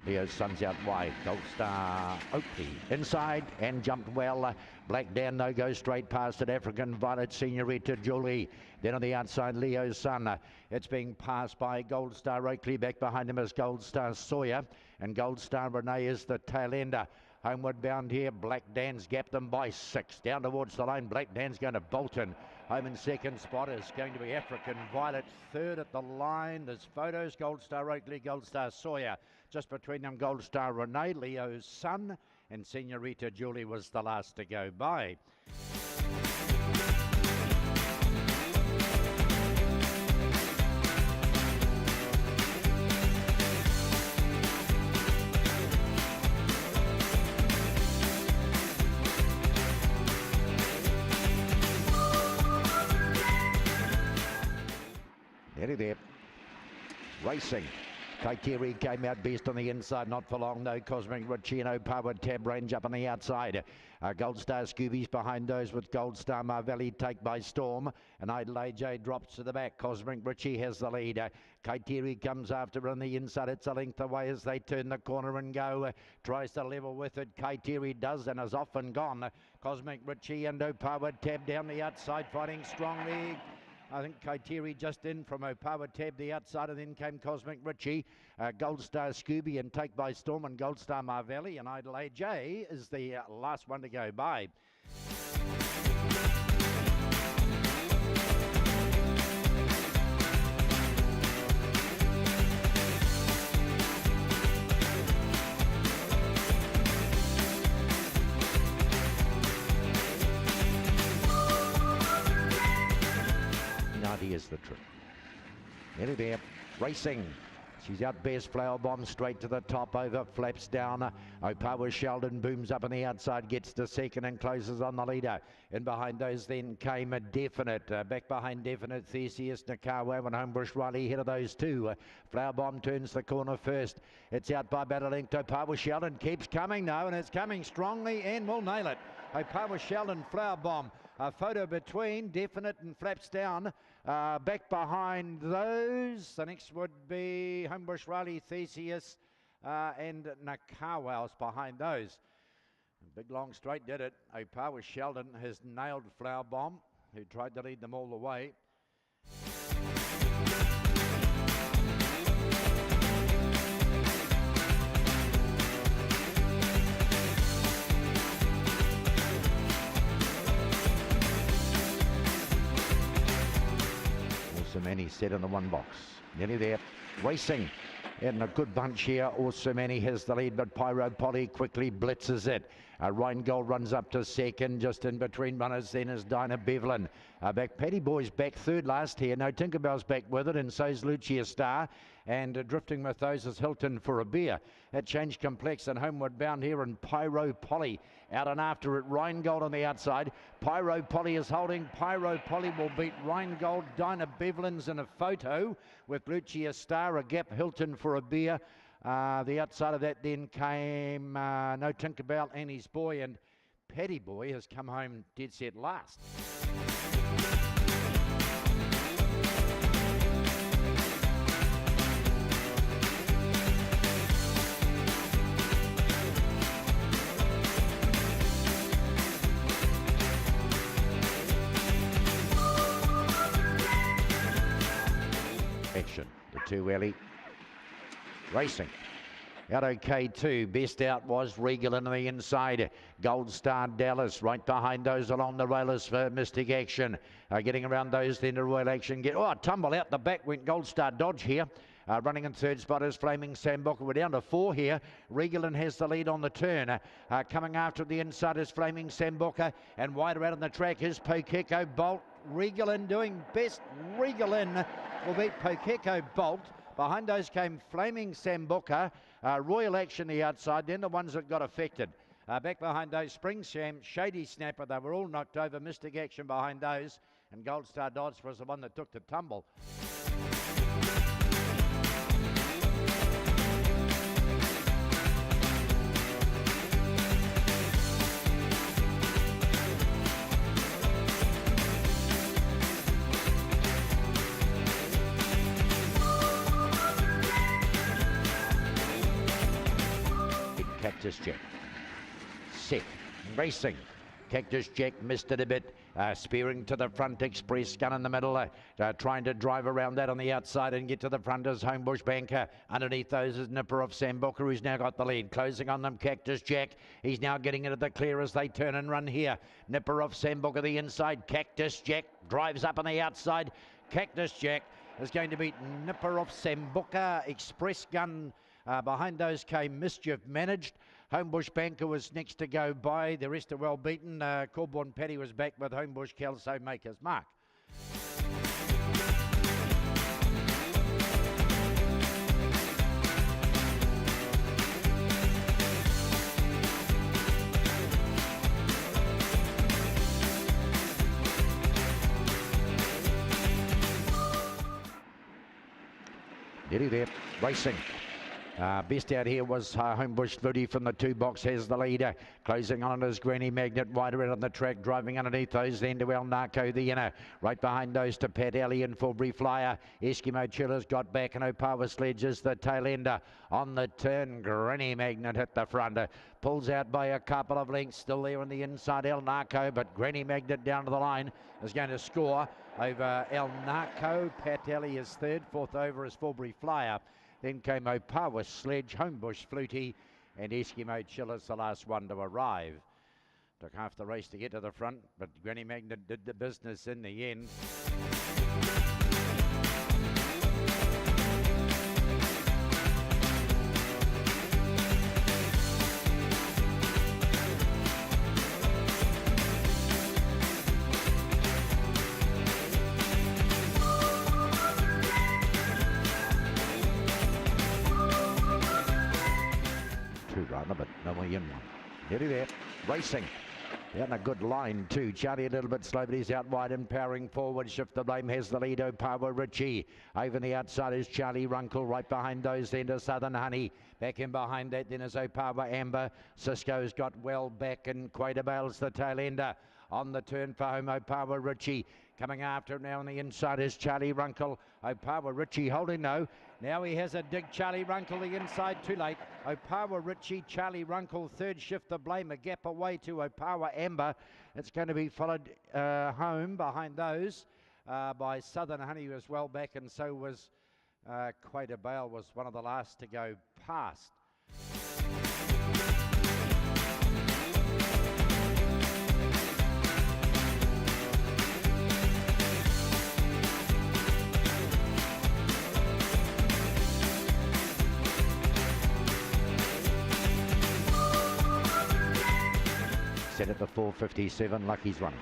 Leo's Sun's out wide. Goldstar Oakley inside and jumped well. Black Dan though goes straight past it. African Violet Senorita Julie. Then on the outside, Leo's Sun. It's being passed by Goldstar Oakley. Back behind him is Goldstar Sawyer. And Goldstar Renee is the tail ender. Homeward bound here, Black Dan's gapped them by 6. Down towards the line, Black Dan's going to bolt in. Home in second spot is going to be African Violet. Third at the line, there's photos, Goldstar Oakley, Goldstar Sawyer. Just between them, Goldstar Renee, Leo's Sun, and Senorita Julie was the last to go by. Nearly there. Racing. Tere came out best on the inside, not for long though. Cosmic Richie and Opawa Tab range up on the outside. Goldstar Scoobies behind those with Goldstar Marvelli take by storm. And Idle AJ drops to the back. Cosmic Richie has the lead. Tere comes after on the inside. It's a length away as they turn the corner and go. Tries to level with it. Tere does and is off and gone. Cosmic Richie and Opawa Tab down the outside fighting strongly. I think Tere just in from Opawa Tab, the outside, and then came Cosmic Richie, Goldstar Scooby and Take by Storm, and Goldstar Marvelli, and Idle AJ is the last one to go by. Is the trip. Nearly there. Racing. She's out best. Flower Bomb straight to the top. Over flaps down. Opawa Sheldon booms up on the outside. Gets to second and closes on the leader. In behind those then came a Definite. Back behind Definite, Theseus, Nakawa and Homebush Riley ahead of those two. Flower Bomb turns the corner first. It's out by Battle Link. Opawa Sheldon keeps coming now, and it's coming strongly and will nail it. Opawa Sheldon, Flower Bomb. A photo between Definite and Flaps Down. Back behind those, the next would be Homebush Riley, Theseus, and Nakawa's behind those. Big long straight did it. Opawa Sheldon has nailed Flower Bomb, who tried to lead them all the way. Many set in the one box. Nearly there. Racing in a good bunch here. Also Many has the lead, but Pyro Polly quickly blitzes it. Rheingold runs up to second. Just in between runners then is Dinah Bevelin. Back Paddy Boy's back third last here. No, Tinkerbell's back with it, and so's Lucia Star. And drifting with those is Hilton for a beer. That changed complex and homeward bound here, and Pyro Polly out and after it. Rheingold on the outside. Pyro Polly is holding. Pyro Polly will beat Rheingold. Dinah Bevelin's in a photo with Lucia Star, a gap, Hilton for a beer. The outside of that then came No Tinkerbell, Annie's Boy, and Paddy Boy has come home dead set last. Action, the two Ellie. Racing. Out okay too. Best out was Regal in the inside. Goldstar Dallas right behind those along the railers for Mystic Action. Getting around those then to Royal Action. Tumble out the back went Goldstar Dodge here. Running in third spot is Flaming Sambuca. We're down to 4 here. Regalin has the lead on the turn. Coming after the inside is Flaming Sambuca, and wider out on the track is Pukeko Bolt. Regalin doing best. Regalin will beat Pukeko Bolt. Behind those came Flaming Sambuca, Royal Action the outside, then the ones that got affected. Back behind those, Spring Sham, Shady Snapper, they were all knocked over. Mystic Action behind those, and Goldstar Dodge was the one that took the tumble. Cactus Jack. Set. Racing. Cactus Jack missed it a bit. Spearing to the front, Express Gun in the middle, trying to drive around that on the outside and get to the front as Homebush Banker. Underneath those is Nipper of Sambuca, who's now got the lead. Closing on them, Cactus Jack. He's now getting into the clear as they turn and run here. Nipper of Sambuca the inside. Cactus Jack drives up on the outside. Cactus Jack is going to beat Nipper of Sambuca. Express Gun behind those came Mischief Managed. Homebush Banker was next to go by. The rest are well beaten. Corborn Paddy was back with Homebush Kelso Maker's Mark. Nearly there, racing. Best out here was Homebush Flutie from the 2 box, has the leader. Closing on it is Granny Magnet, wider out on the track, driving underneath those, then to El Narco, the inner. Right behind those to Pat Alley and Fulbury Flyer. Eskimo Chillers got back, and Opawa Sledge is the tail ender. On the turn, Granny Magnet hit the front. Pulls out by a couple of lengths, still there on the inside, El Narco, but Granny Magnet down to the line is going to score over El Narco. Pat Alley is third, fourth over is Fulbury Flyer. Then came Opawa Sledge, Homebush Flutie, and Eskimo Chillers, the last one to arrive. Took half the race to get to the front, but Granny Magnet did the business in the end. But no way in one. Nearly there. Racing. Out in a good line too. Charlie a little bit slow, but he's out wide and powering forward. Shift the Blame has the lead. Opawa Richie. Over the outside is Charlie Runkle. Right behind those then to Southern Honey. Back in behind that then is Opawa Amber. Cisco's got well back, and Quater Bale's the tail ender. On the turn for home, Opawa Richie. Coming after him now on the inside is Charlie Runkle. Opawa Richie holding no. Now he has a dig. Charlie Runkle the inside, too late. Opawa Richie, Charlie Runkle, third. Shift the Blame, a gap away to Opawa Amber. It's going to be followed home behind those by Southern Honey, who was well back, and so was Quater Bale, was one of the last to go past. Set at the 4:57, Lucky's running.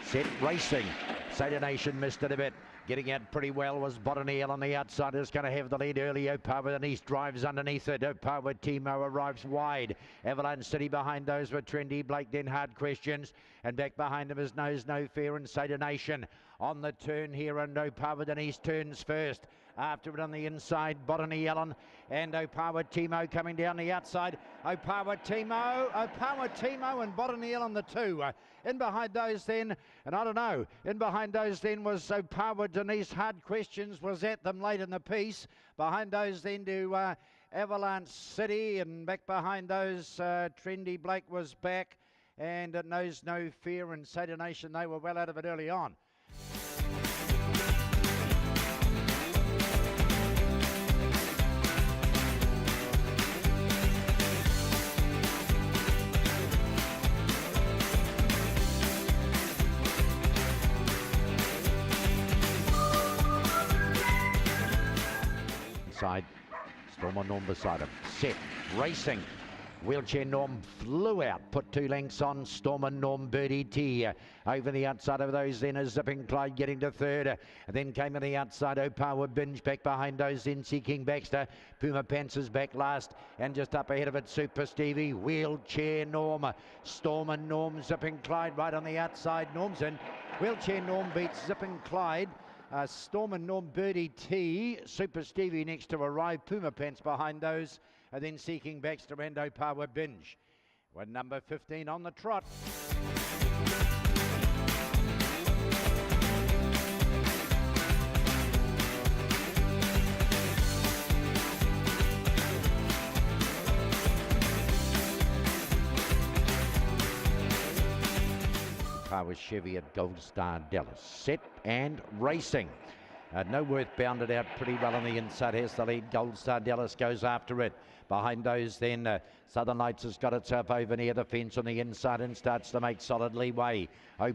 Set, racing. Sailor Nation missed it a bit. Getting out pretty well was Botaniel on the outside. Is going to have the lead early. Opawa Denise drives underneath it. Opawa Timo arrives wide. Avalanche City behind those were Trendy Blake, then Hard Questions. And back behind him is Knows No Fear and Sailor Nation. On the turn here, and Opawa Denise turns first. After it on the inside, Botany Ellen and Opawa Timo coming down the outside. Opawa Timo and Botany Ellen, the two. In behind those then, and I don't know, in behind those then was Opawa Denise. Hard Questions was at them late in the piece. Behind those then to Avalanche City, and back behind those Trendy Blake was back, and it Knows No Fear and Sailor Nation. They were well out of it early on. Side, Stormer Norm beside him. Set, racing. Wheelchair Norm flew out, put 2 lengths on. Stormer Norm, Birdie T. Over the outside of those then is Zipping Clyde getting to third. And then came on the outside, Opawa Binge. Back behind those then Seeking Baxter. Puma Pants is back last. And just up ahead of it, Super Stevie. Wheelchair Norm. Stormer Norm, Zipping Clyde right on the outside. Norm's in. Wheelchair Norm beats Zipping Clyde. Storm and Norm, Birdie T, Super Stevie next to arrive, Puma Pants behind those, and then Seeking Baxter and Opawa Binge. We're number 15 on the trot. Power Chevy at Goldstar Dallas. Set and racing. No Worth bounded out pretty well on the inside. Here's the lead. Goldstar Dallas goes after it. Behind those then, Southern Lights has got itself over near the fence on the inside and starts to make solid leeway.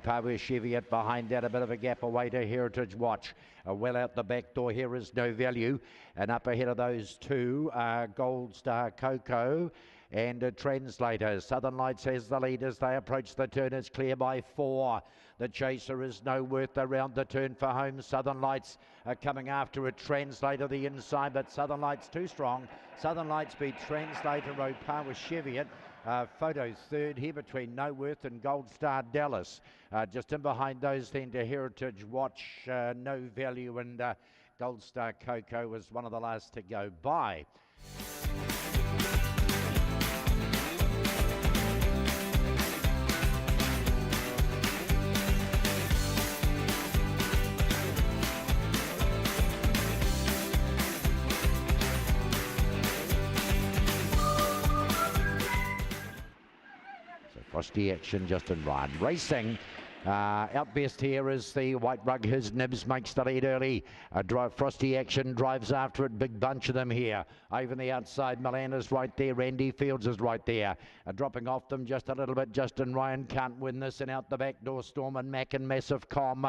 Power Chevy at behind that, a bit of a gap away to Heritage Watch. Well out the back door here is No Value. And up ahead of those two, Goldstar Coco and Translator. Southern Lights has the lead as they approach the turn. It's clear by 4. The chaser is No Worth around the turn for home. Southern Lights are coming after it. Translator the inside, but Southern Lights too strong. Southern Lights beat Translator. Power Cheviot. Photo third here between No Worth and Goldstar Dallas. Just in behind those then to Heritage Watch, No Value, and Goldstar Coco was one of the last to go by. Frosty Action, Justin Ryan racing. Out best here is the White Rug. His Nibs makes the lead early. Frosty Action drives after it. Big bunch of them here. Over the outside, Milan is right there. Randy Fields is right there. Dropping off them just a little bit. Justin Ryan can't win this. And out the back door, Storm and Mac and Massive Com.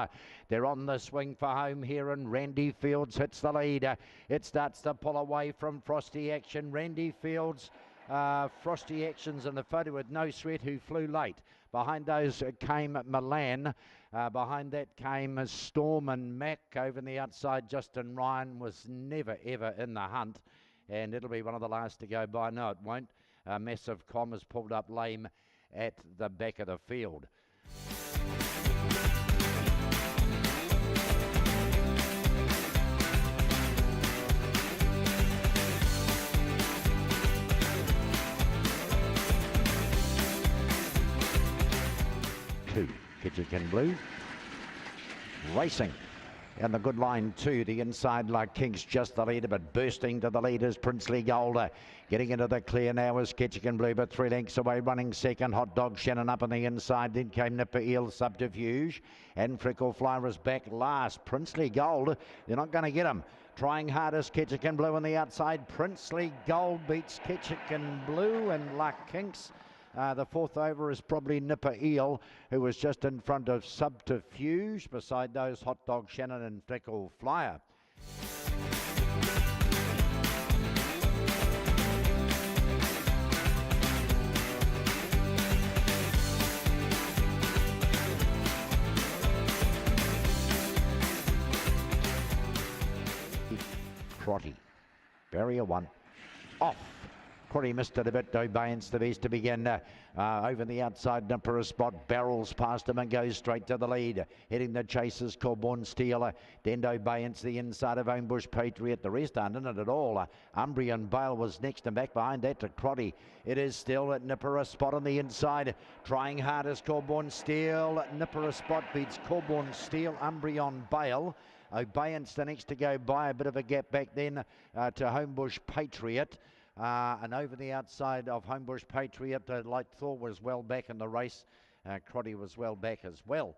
They're on the swing for home here, and Randy Fields hits the lead. It starts to pull away from Frosty Action. Randy Fields. Frosty Actions in the photo with No Sweat, who flew late. Behind those came Milan. Behind that came Storm and Mac. Over on the outside, Justin Ryan was never ever in the hunt, and it'll be one of the last to go by. No, it won't. Massive Com has pulled up lame at the back of the field. Kitchikan Blue racing, and the good line too. The inside like King's just the leader, but bursting to the lead is Princely Golder. Getting into the clear now is Kitchikan Blue, but 3 lengths away, running second. Hot Dog Shannon up on the inside. Then came Nipper Eel, Subterfuge, and Freckle Flyer is back last. Princely Gold, they're not going to get him. Trying hardest, Kitchikan Blue on the outside. Princely Gold beats Kitchikan Blue and Luck Kinks. The fourth over is probably Nipper Eel, who was just in front of Subterfuge, beside those Hot Dog Shannon and Freckle Flyer. Crotty, barrier 1, off. Crotty missed it a bit. Dobayance the best to begin. Over the outside, Nipper spot, barrels past him and goes straight to the lead. Hitting the chasers, Corborn Steel. Then Dobayance the inside of Homebush Patriot. The rest aren't in it at all. Umbrian Bale was next, and back behind that to Crotty. It is still at Nipper spot on the inside. Trying hardest, Corborn Steel. Nipper spot beats Corborn Steel. Umbrian Bale. Obayance the next to go by. A bit of a gap back then to Homebush Patriot. And over the outside of Homebush Patriot, Light Thor was well back in the race. Crotty was well back as well.